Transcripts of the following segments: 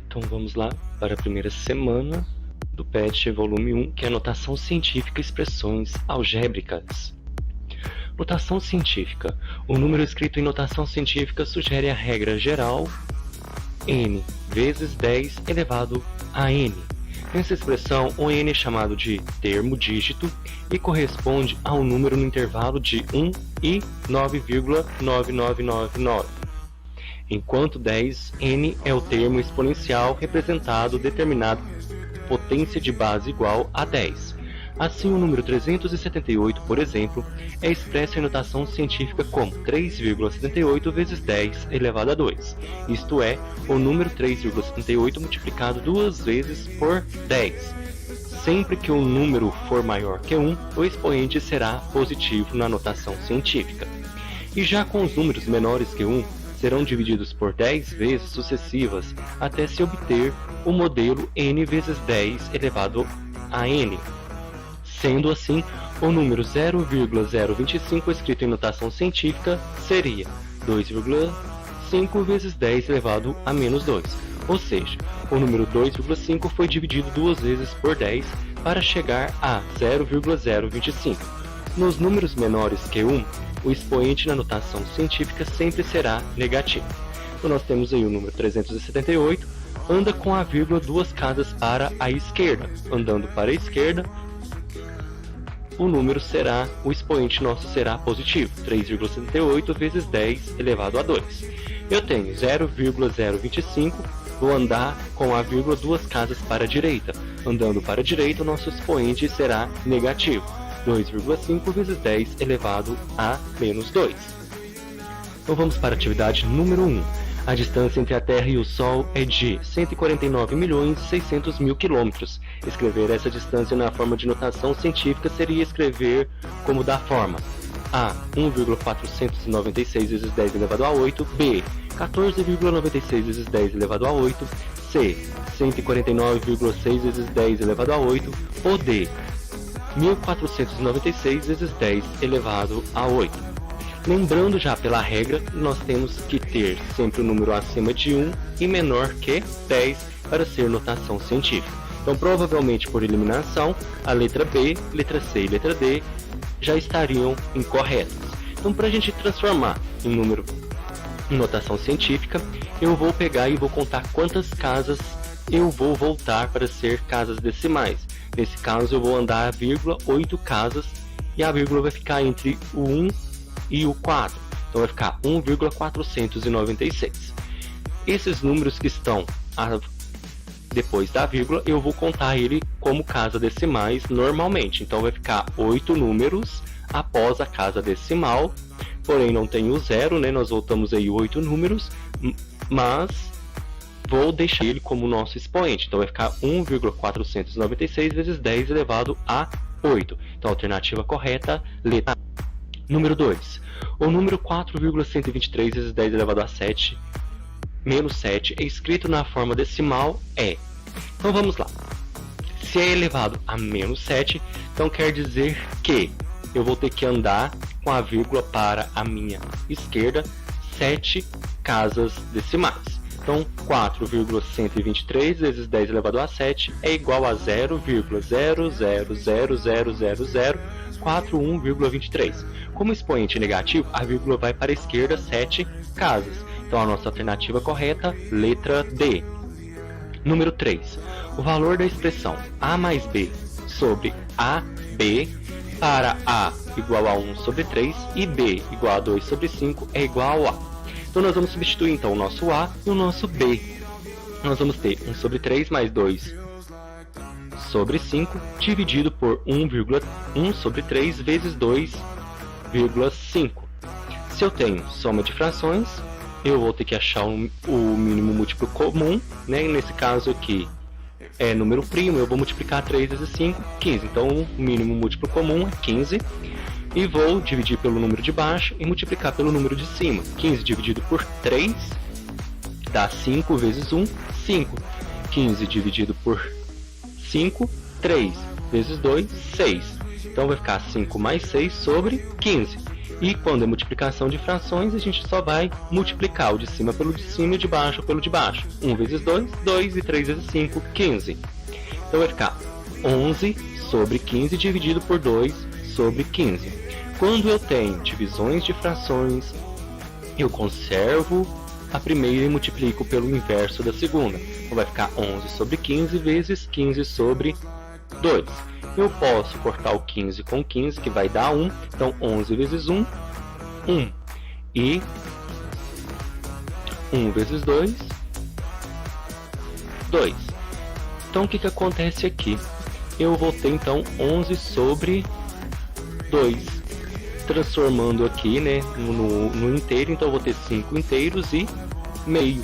Então vamos lá para a primeira semana do PET volume 1, que é Notação Científica e Expressões Algébricas. Notação científica. O número escrito em notação científica sugere a regra geral n vezes 10 elevado a n. Nessa expressão, o n é chamado de termo dígito e corresponde a um número no intervalo de 1 e 9,9999. Enquanto 10n é o termo exponencial representado determinado potência de base igual a 10. Assim, o número 378, por exemplo, é expresso em notação científica como 3,78 vezes 10 elevado a 2. Isto é, o número 3,78 multiplicado duas vezes por 10. Sempre que um número for maior que 1, o expoente será positivo na notação científica. E já com os números menores que 1, serão divididos por 10 vezes sucessivas até se obter o modelo n vezes 10 elevado a n. Sendo assim, o número 0,025 escrito em notação científica seria 2,5 vezes 10 elevado a menos 2. Ou seja, o número 2,5 foi dividido duas vezes por 10 para chegar a 0,025. Nos números menores que 1, o expoente na notação científica sempre será negativo. Então nós temos aí o número 378, anda com a vírgula duas casas para a esquerda. Andando para a esquerda, o expoente nosso será positivo, 3,78 vezes 10 elevado a 2. Eu tenho 0,025, vou andar com a vírgula duas casas para a direita. Andando para a direita, o nosso expoente será negativo, 2,5 vezes 10 elevado a menos 2. Então vamos para a atividade número 1. A distância entre a Terra e o Sol é de 149.600.000 km. Escrever essa distância na forma de notação científica seria escrever como da forma: A. 1,496 vezes 10 elevado a 8. B. 14,96 vezes 10 elevado a 8. C. 149,6 vezes 10 elevado a 8. Ou D. 1496 vezes 10 elevado a 8. Lembrando já pela regra, nós temos que ter sempre o número acima de 1 e menor que 10 para ser notação científica. Então, provavelmente por eliminação, a letra B, letra C e letra D já estariam incorretas. Então, para a gente transformar em número em notação científica, eu vou pegar e vou contar quantas casas eu vou voltar para ser casas decimais. Nesse caso, eu vou andar a vírgula 8 casas e a vírgula vai ficar entre o 1 e o 4, então vai ficar 1,496. Esses números que estão depois da vírgula, eu vou contar ele como casa decimais normalmente, então vai ficar 8 números após a casa decimal, porém não tem o zero, né? Nós voltamos aí 8 números, mas vou deixar ele como nosso expoente, então vai ficar 1,496 vezes 10 elevado a 8. Então a alternativa correta, letra A. Número 2. O número 4,123 vezes 10 elevado a 7 menos 7 é escrito na forma decimal é. Então vamos lá. Se é elevado a menos 7, então quer dizer que eu vou ter que andar com a vírgula para a minha esquerda 7 casas decimais. Então 4,123 vezes 10 elevado a 7 é igual a 0,000041,23. Como expoente negativo, a vírgula vai para a esquerda 7 casas. Então a nossa alternativa correta, letra D. Número 3. O valor da expressão A mais B sobre AB para A igual a 1 sobre 3 e B igual a 2 sobre 5 é igual a A. Então nós vamos substituir então o nosso A e o nosso B. Nós vamos ter 1 sobre 3 mais 2 sobre 5 dividido por 1,1 sobre 3 vezes 2,5. Se eu tenho soma de frações, eu vou ter que achar o mínimo múltiplo comum, né? Nesse caso aqui é número primo, eu vou multiplicar 3 vezes 5, 15. Então o mínimo múltiplo comum é 15. E vou dividir pelo número de baixo e multiplicar pelo número de cima. 15 dividido por 3 dá 5 vezes 1, 5. 15 dividido por 5, 3 vezes 2, 6. Então vai ficar 5 mais 6 sobre 15. E quando é multiplicação de frações, a gente só vai multiplicar o de cima pelo de cima e o de baixo pelo de baixo. 1 vezes 2, 2 e 3 vezes 5, 15. Então vai ficar 11 sobre 15 dividido por 2 sobre 15. Quando eu tenho divisões de frações, eu conservo a primeira e multiplico pelo inverso da segunda. Então vai ficar 11 sobre 15 vezes 15 sobre 2. Eu posso cortar o 15 com 15, que vai dar 1. Então 11 vezes 1, 1. E 1 vezes 2, 2. Então o que acontece aqui? Eu vou ter então 11 sobre 2, transformando aqui, né, no inteiro. Então eu vou ter 5 inteiros e meio,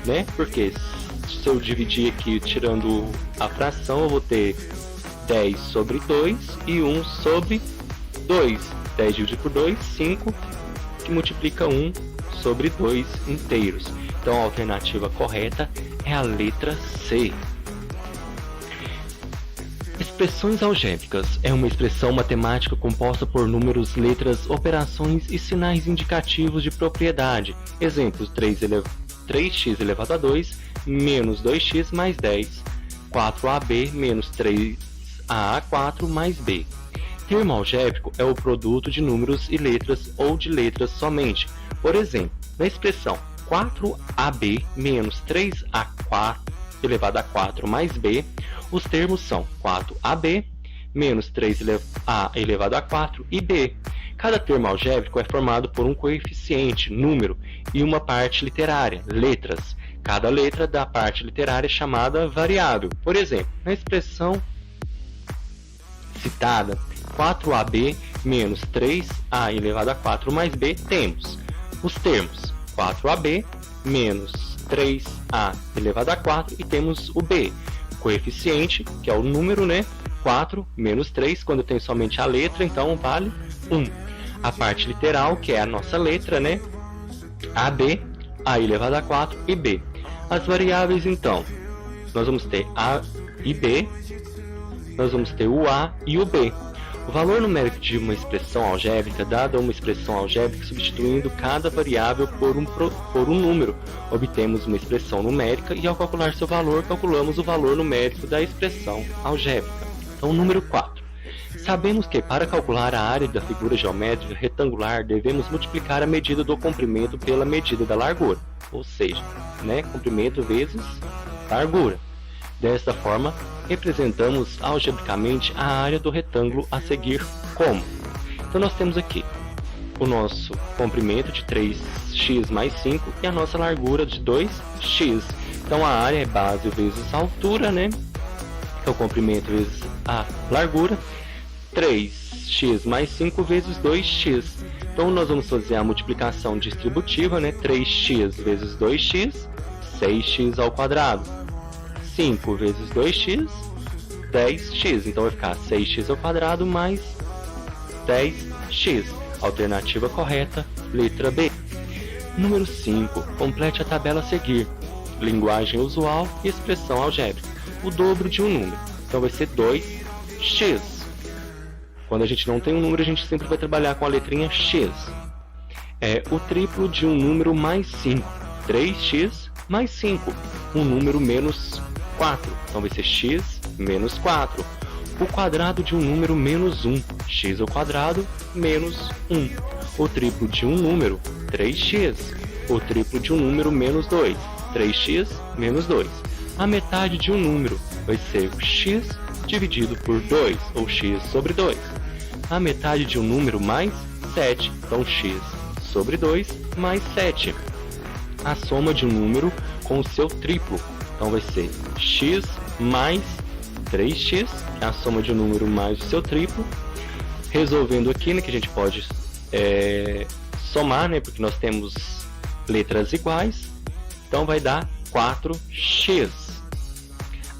né? Porque se eu dividir aqui tirando a fração, eu vou ter 10 sobre 2 e 1 sobre 2. 10 dividido por 2, 5, que multiplica 1 sobre 2 inteiros. Então a alternativa correta é a letra C. Expressões algébricas é uma expressão matemática composta por números, letras, operações e sinais indicativos de propriedade. Exemplos: 3x elevado a 2 menos 2x mais 10, 4ab menos 3a4 mais b. Termo algébrico é o produto de números e letras ou de letras somente. Por exemplo, na expressão 4ab menos 3a4 elevado a 4 mais b, os termos são 4ab menos 3a elevado a 4 e b. Cada termo algébrico é formado por um coeficiente, número, e uma parte literária, letras. Cada letra da parte literária é chamada variável. Por exemplo, na expressão citada, 4ab menos 3a elevado a 4 mais b, temos os termos 4ab menos 3a elevado a 4 e temos o b, o coeficiente, que é o número, né? 4 menos 3, quando tem somente a letra, então vale 1. A parte literal, que é a nossa letra, né? AB, a elevado a 4 e b. As variáveis, então, nós vamos ter a e b, nós vamos ter o a e o b. O valor numérico de uma expressão algébrica dada a uma expressão algébrica substituindo cada variável por um número. Obtemos uma expressão numérica e, ao calcular seu valor, calculamos o valor numérico da expressão algébrica. Então, número 4. Sabemos que, para calcular a área da figura geométrica retangular, devemos multiplicar a medida do comprimento pela medida da largura, ou seja, né, comprimento vezes largura. Desta forma, representamos algebricamente a área do retângulo a seguir como. Então nós temos aqui o nosso comprimento de 3x mais 5 e a nossa largura de 2x. Então a área é base vezes a altura, né? Que é o comprimento vezes a largura. 3x mais 5 vezes 2x. Então nós vamos fazer a multiplicação distributiva, né? 3x vezes 2x, 6x ao quadrado. 5 vezes 2x, 10x. Então vai ficar 6x ao quadrado mais 10x. Alternativa correta, letra B. Número 5. Complete a tabela a seguir. Linguagem usual e expressão algébrica. O dobro de um número. Então vai ser 2x. Quando a gente não tem um número, a gente sempre vai trabalhar com a letrinha x. É o triplo de um número mais 5. 3x mais 5. Um número menos 4. Então vai ser x menos 4. O quadrado de um número menos 1. X ao quadrado menos 1. O triplo de um número, 3x. O triplo de um número menos 2. 3x menos 2. A metade de um número vai ser o x dividido por 2, ou x sobre 2. A metade de um número mais 7. Então x sobre 2 mais 7. A soma de um número com o seu triplo. Então vai ser x mais 3x, que é a soma de um número mais o seu triplo. Resolvendo aqui, né, que a gente pode somar, né, porque nós temos letras iguais. Então vai dar 4x.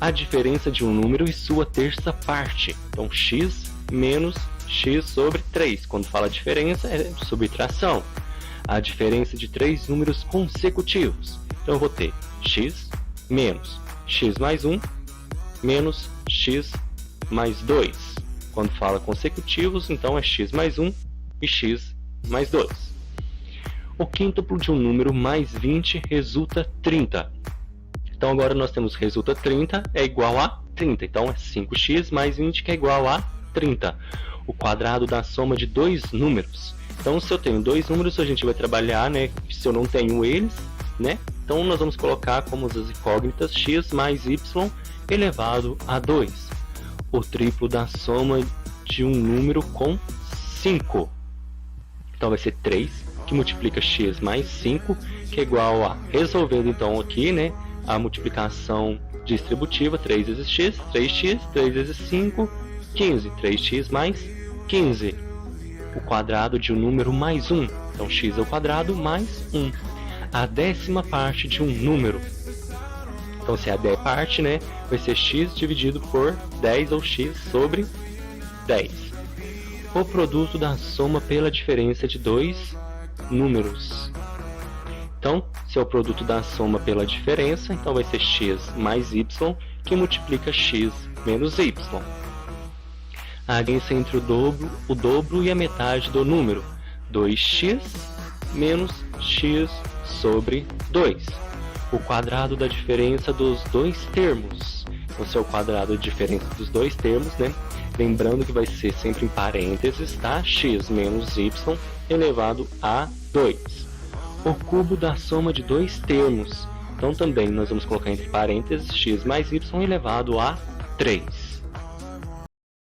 A diferença de um número e sua terça parte. Então x menos x sobre 3. Quando fala diferença, é subtração. A diferença de 3 números consecutivos. Então eu vou ter x menos x mais 1 menos x mais 2. Quando fala consecutivos, então é x mais 1 e x mais 2. O quíntuplo de um número mais 20 resulta 30. Então agora nós temos resulta 30 é igual a 30. Então é 5x mais 20 que é igual a 30. O quadrado da soma de dois números. Então se eu tenho dois números, a gente vai trabalhar, né? Se eu não tenho eles, né? Então nós vamos colocar como as incógnitas x mais y elevado a 2. O triplo da soma de um número com 5. Então vai ser 3, que multiplica x mais 5, que é igual a, resolvendo então aqui, né, a multiplicação distributiva, 3 vezes x, 3x, 3 vezes 5, 15, 3x mais 15. O quadrado de um número mais 1, então x ao quadrado mais 1. A décima parte de um número. Então se é a décima parte, né, vai ser x dividido por 10 ou x sobre 10. O produto da soma pela diferença de dois números. Então, se é o produto da soma pela diferença, então vai ser x mais y, que multiplica x menos y. A diferença entre o dobro e a metade do número. 2x menos x sobre 2. O quadrado da diferença dos dois termos. Então, se é o quadrado da diferença dos dois termos, né? Lembrando que vai ser sempre em parênteses, tá? X menos y elevado a 2. O cubo da soma de dois termos. Então também nós vamos colocar entre parênteses x mais y elevado a 3.